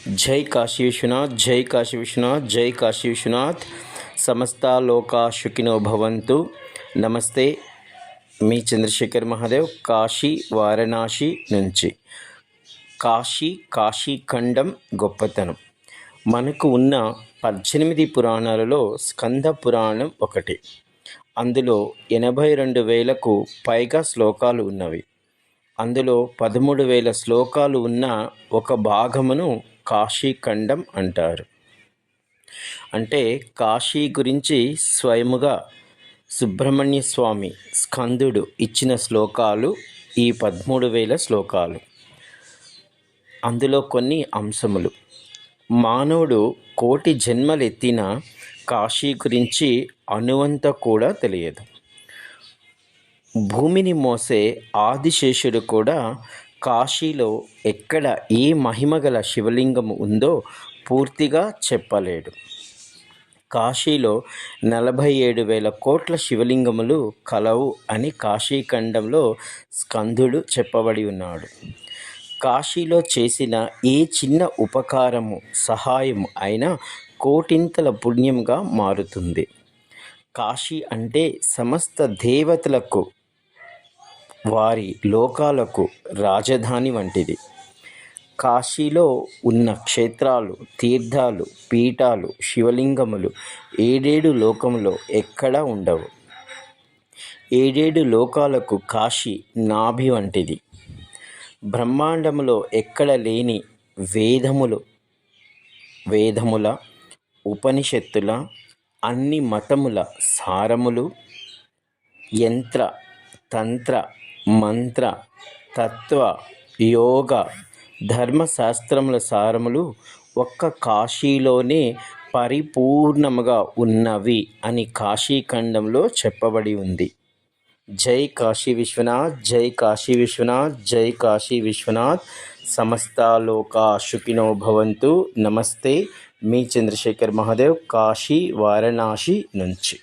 జై కాశీ విశ్వనాథ్, జై కాశీ విశ్వనాథ్, జై కాశీ విశ్వనాథ్. సమస్త లోకా సుఖినో భవంతు. నమస్తే, మీ చంద్రశేఖర్ మహాదేవ్, కాశీ వారణాసి నుంచి. కాశీఖండం గొప్పతనం. మనకు ఉన్న 18 పురాణాలలో స్కంద పురాణం ఒకటి. అందులో 82,000కు పైగా శ్లోకాలు ఉన్నవి. అందులో 13,000 శ్లోకాలు ఉన్న ఒక భాగమును కాశీఖండం అంటారు. అంటే కాశీ గురించి స్వయముగా సుబ్రహ్మణ్య స్వామి స్కందుడు ఇచ్చిన శ్లోకాలు ఈ 13,000 శ్లోకాలు. అందులో కొన్ని అంశములు. మానవుడు కోటి జన్మలెత్తిన కాశీ గురించి అణువంత కూడా తెలియదు. భూమిని మోసే ఆదిశేషుడు కూడా కాశీలో ఎక్కడ ఏ మహిమగల శివలింగం ఉందో పూర్తిగా చెప్పలేడు. కాశీలో 47,000 కోట్ల శివలింగములు కలవు అని కాశీఖండంలో స్కందుడు చెప్పబడి ఉన్నాడు. కాశీలో చేసిన ఏ చిన్న ఉపకారము, సహాయము అయినా కోటింతల పుణ్యంగా మారుతుంది. కాశీ అంటే సమస్త దేవతలకు, వారి లోకాలకు రాజధాని వంటిది. కాశీలో ఉన్న క్షేత్రాలు, తీర్థాలు, పీఠాలు, శివలింగములు 7 లోకములో ఎక్కడా ఉండవు. 7 లోకాలకు కాశీ నాభి వంటిది. బ్రహ్మాండములో ఎక్కడ లేని వేదముల, ఉపనిషత్తుల, అన్ని మతముల సారములు, యంత్ర, తంత్ర, మంత్ర, తత్వ, యోగ, ధర్మశాస్త్రముల సారములు ఒక్క కాశీలోనే పరిపూర్ణముగా ఉన్నవి అని కాశీఖండంలో చెప్పబడి ఉంది. జై కాశీ విశ్వనాథ్, జై కాశీ విశ్వనాథ్, జై కాశీ విశ్వనాథ్. సమస్త లోకా సుఖినో భవంతు. నమస్తే, మీ చంద్రశేఖర్ మహాదేవ్, కాశీ వారణాసి నుంచి.